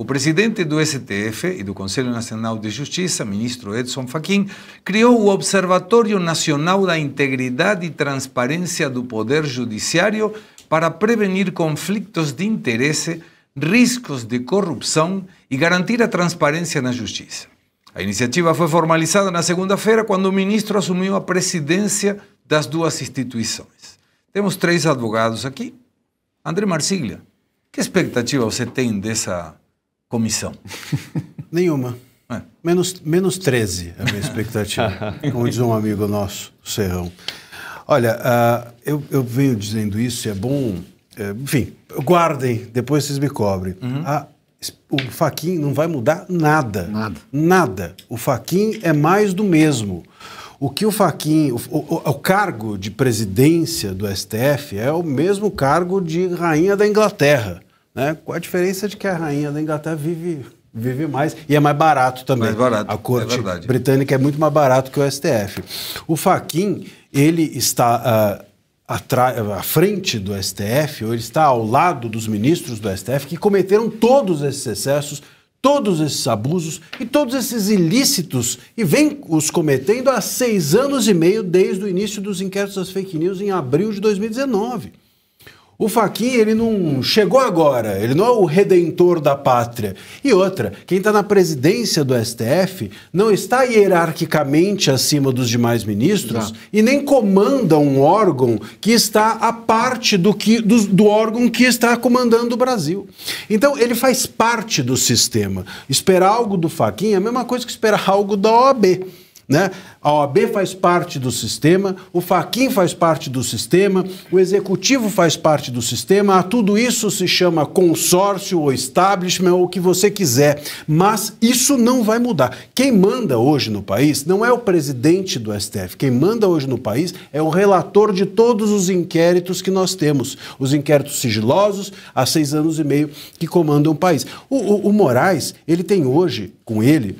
O presidente do STF e do Conselho Nacional de Justiça, ministro Edson Fachin, criou o Observatório Nacional da Integridade e Transparência do Poder Judiciário para prevenir conflitos de interesse, riscos de corrupção e garantir a transparência na justiça. A iniciativa foi formalizada na segunda-feira, quando o ministro assumiu a presidência das duas instituições. Temos 3 advogados aqui. André Marsiglia, que expectativa você tem dessa comissão? Nenhuma. Menos 13 é a minha expectativa, como diz um amigo nosso, Serrão. Olha, eu venho dizendo isso, é bom... enfim, guardem, depois vocês me cobrem. O Fachin não vai mudar nada. Nada. O Fachin é mais do mesmo. O que o Fachin... O cargo de presidência do STF é o mesmo cargo de rainha da Inglaterra, né? Com a diferença de que a rainha da Inglaterra vive mais e é mais barato também. Mais barato, a corte britânica é muito mais barato que o STF. O Fachin, ele está à frente do STF, ou ele está ao lado dos ministros do STF que cometeram todos esses excessos, todos esses abusos e todos esses ilícitos e vem os cometendo há 6 anos e meio desde o início dos inquéritos das fake news em abril de 2019. O Fachin, ele não chegou agora, ele não é o redentor da pátria. E outra, quem está na presidência do STF não está hierarquicamente acima dos demais ministros e nem comanda um órgão que está à parte do órgão que está comandando o Brasil. Então, ele faz parte do sistema. Esperar algo do Fachin é a mesma coisa que esperar algo da OAB. Né? A OAB faz parte do sistema, o Fachin faz parte do sistema, o Executivo faz parte do sistema, tudo isso se chama consórcio ou establishment ou o que você quiser, mas isso não vai mudar. Quem manda hoje no país não é o presidente do STF, quem manda hoje no país é o relator de todos os inquéritos que nós temos, os inquéritos sigilosos há 6 anos e meio que comandam o país. O Moraes, ele tem hoje, com ele,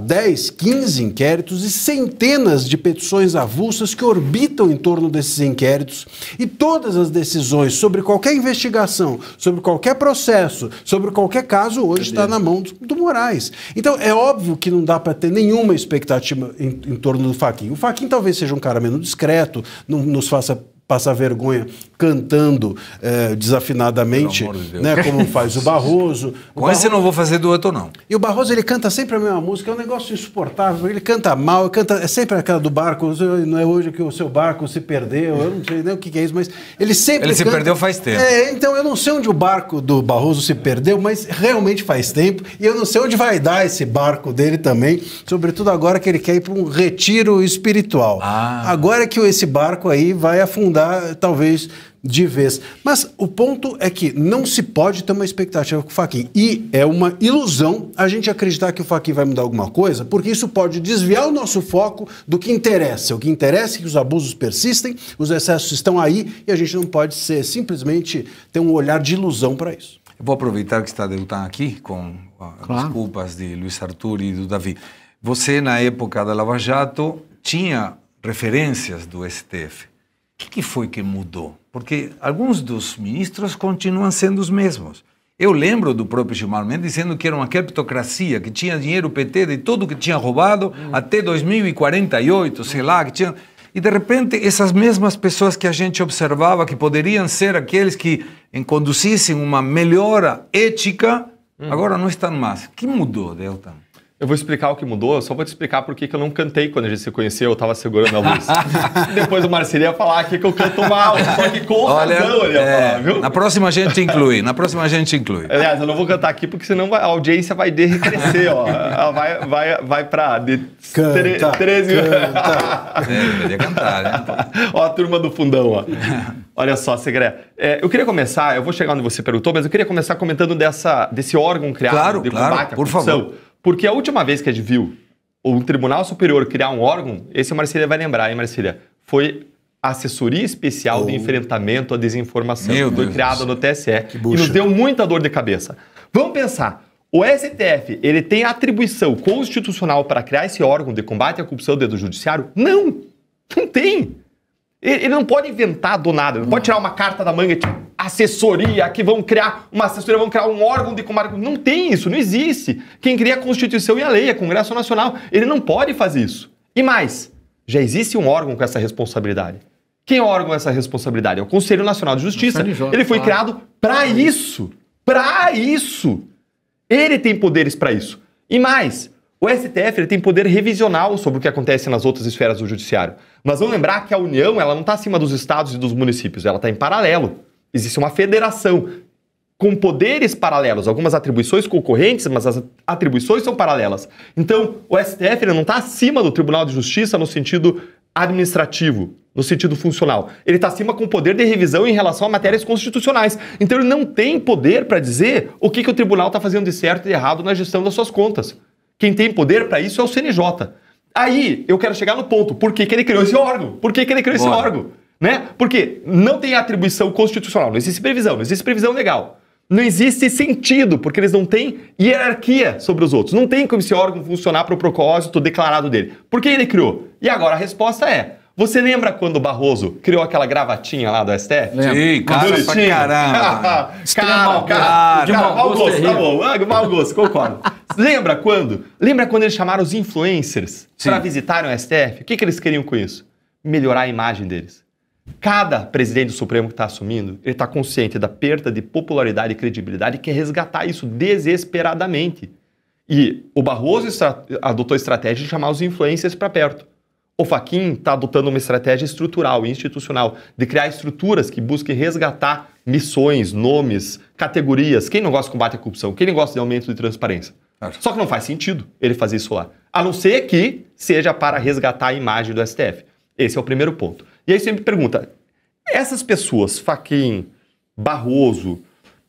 10, 15 inquéritos e centenas de petições avulsas que orbitam em torno desses inquéritos e todas as decisões sobre qualquer investigação, sobre qualquer processo, sobre qualquer caso hoje está na mão do Moraes. Então é óbvio que não dá para ter nenhuma expectativa em torno do Fachin. O Fachin talvez seja um cara menos discreto, não nos faça passar vergonha cantando desafinadamente, né, como faz o Barroso. Com esse eu não vou fazer dueto, não. E o Barroso, ele canta sempre a mesma música, é um negócio insuportável, ele canta mal, é sempre aquela do barco, não é hoje que o seu barco se perdeu, eu não sei nem o que é isso, mas ele sempre se perdeu faz tempo. Então eu não sei onde o barco do Barroso se perdeu, mas realmente faz tempo, e eu não sei onde vai dar esse barco dele também, sobretudo agora que ele quer ir para um retiro espiritual. Agora é que esse barco aí vai afundar, talvez, de vez. Mas o ponto é que não se pode ter uma expectativa com o Fachin. E é uma ilusão a gente acreditar que o Fachin vai mudar alguma coisa, porque isso pode desviar o nosso foco do que interessa. O que interessa é que os abusos persistem, os excessos estão aí e a gente não pode simplesmente ter um olhar de ilusão para isso. Eu vou aproveitar que está Deltan aqui com as culpas de Luiz Arthur e do Davi. Você, na época da Lava Jato, tinha referências do STF. O que foi que mudou? Porque alguns dos ministros continuam sendo os mesmos. Eu lembro do próprio Gilmar Mendes dizendo que era uma cleptocracia, que tinha dinheiro PT de tudo que tinha roubado até 2048, sei lá, que tinha... E de repente essas mesmas pessoas que a gente observava que poderiam ser aqueles que conduzissem uma melhora ética, agora não estão mais. O que mudou, Deltan? Eu vou explicar o que mudou, eu só vou te explicar por que eu não cantei quando a gente se conheceu, eu estava segurando a luz. Depois o Marcelo ia falar aqui que eu canto mal, só que com razão ele ia falar, viu? Na próxima a gente inclui, Aliás, eu não vou cantar aqui porque senão a audiência vai decrescer, ó. Ela vai para 13... deveria cantar, né? Ó a turma do fundão, ó. Olha só, Segré. Eu queria começar, eu vou chegar onde você perguntou, mas eu queria começar comentando desse órgão criado de combate à corrupção. Por favor. Porque a última vez que a gente viu o Tribunal Superior criar um órgão, esse o Marcília vai lembrar, hein, Marcília? Foi a Assessoria Especial de Enfrentamento à Desinformação. Foi criada no TSE e nos deu muita dor de cabeça. Vamos pensar, o STF, ele tem atribuição constitucional para criar esse órgão de combate à corrupção dentro do Judiciário? Não, não tem. Ele não pode inventar do nada, não pode tirar uma carta da manga e assessoria, que vão criar uma assessoria, vão criar um órgão de combate. Não tem isso, não existe. Quem cria a Constituição e a lei é o Congresso Nacional. Ele não pode fazer isso. E mais, já existe um órgão com essa responsabilidade. Quem é o órgão com essa responsabilidade? É o Conselho Nacional de Justiça. Ele foi criado para isso. Para isso. Ele tem poderes para isso. E mais, o STF ele tem poder revisional sobre o que acontece nas outras esferas do judiciário. Mas vamos lembrar que a União ela não está acima dos estados e dos municípios, ela está em paralelo. Existe uma federação com poderes paralelos, algumas atribuições concorrentes, mas as atribuições são paralelas. Então, o STF ele não está acima do Tribunal de Justiça no sentido administrativo, no sentido funcional. Ele está acima com o poder de revisão em relação a matérias constitucionais. Então, ele não tem poder para dizer o que o tribunal está fazendo de certo e de errado na gestão das suas contas. Quem tem poder para isso é o CNJ. Aí, eu quero chegar no ponto. Por que ele criou esse órgão? Por que ele criou esse órgão? Né? Porque não tem atribuição constitucional, não existe previsão legal. Não existe sentido, porque eles não têm hierarquia sobre os outros. Não tem como esse órgão funcionar para o propósito declarado dele. Por que ele criou? E agora a resposta é... Você lembra quando o Barroso criou aquela gravatinha lá do STF? Sim, cara pra caramba. Cara, mau gosto, tá bom. Mau gosto, concordo. Lembra quando? Lembra quando eles chamaram os influencers para visitarem o STF? O que eles queriam com isso? Melhorar a imagem deles. Cada presidente do Supremo que está assumindo, ele está consciente da perda de popularidade e credibilidade e quer resgatar isso desesperadamente. E o Barroso adotou a estratégia de chamar os influencers para perto. O Fachin está adotando uma estratégia estrutural e institucional de criar estruturas que busquem resgatar missões, nomes, categorias. Quem não gosta de combate à corrupção? Quem não gosta de aumento de transparência? Só que não faz sentido ele fazer isso lá. A não ser que seja para resgatar a imagem do STF. Esse é o primeiro ponto. E aí você me pergunta, essas pessoas, Fachin, Barroso,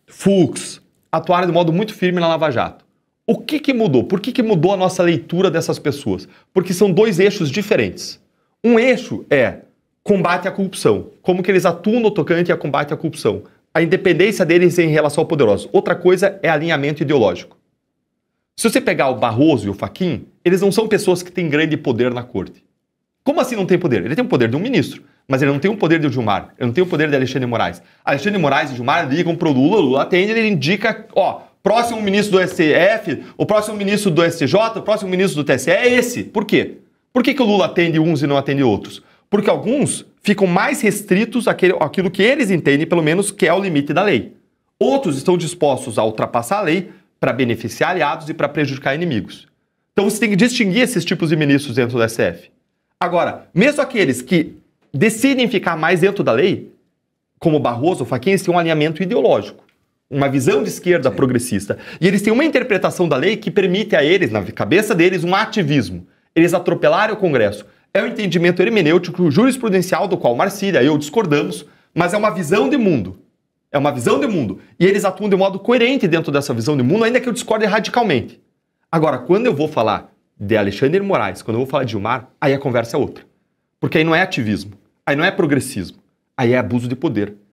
Fux, atuaram de modo muito firme na Lava Jato. O que mudou? Por que mudou a nossa leitura dessas pessoas? Porque são dois eixos diferentes. Um eixo é combate à corrupção. Como que eles atuam no tocante a combate à corrupção. A independência deles em relação ao poderoso. Outra coisa é alinhamento ideológico. Se você pegar o Barroso e o Fachin, eles não são pessoas que têm grande poder na corte. Como assim não tem poder? Ele tem o poder de um ministro, mas ele não tem o poder de Gilmar, ele não tem o poder de Alexandre de Moraes. Alexandre de Moraes e Gilmar ligam pro Lula, o Lula atende, ele indica, próximo ministro do STF, o próximo ministro do STJ, o próximo ministro do TSE é esse. Por quê? Por que o Lula atende uns e não atende outros? Porque alguns ficam mais restritos àquilo que eles entendem, pelo menos, que é o limite da lei. Outros estão dispostos a ultrapassar a lei para beneficiar aliados e para prejudicar inimigos. Então você tem que distinguir esses tipos de ministros dentro do STF. Agora, mesmo aqueles que decidem ficar mais dentro da lei, como Barroso, Fachin, eles têm um alinhamento ideológico, uma visão de esquerda progressista. E eles têm uma interpretação da lei que permite a eles, na cabeça deles, um ativismo. Eles atropelarem o Congresso. É um entendimento hermenêutico, jurisprudencial, do qual Marcília e eu discordamos, mas é uma visão de mundo. É uma visão de mundo. E eles atuam de modo coerente dentro dessa visão de mundo, ainda que eu discorde radicalmente. Agora, quando eu vou falar de Alexandre de Moraes, quando eu vou falar de Gilmar, aí a conversa é outra. Porque aí não é ativismo, aí não é progressismo, aí é abuso de poder.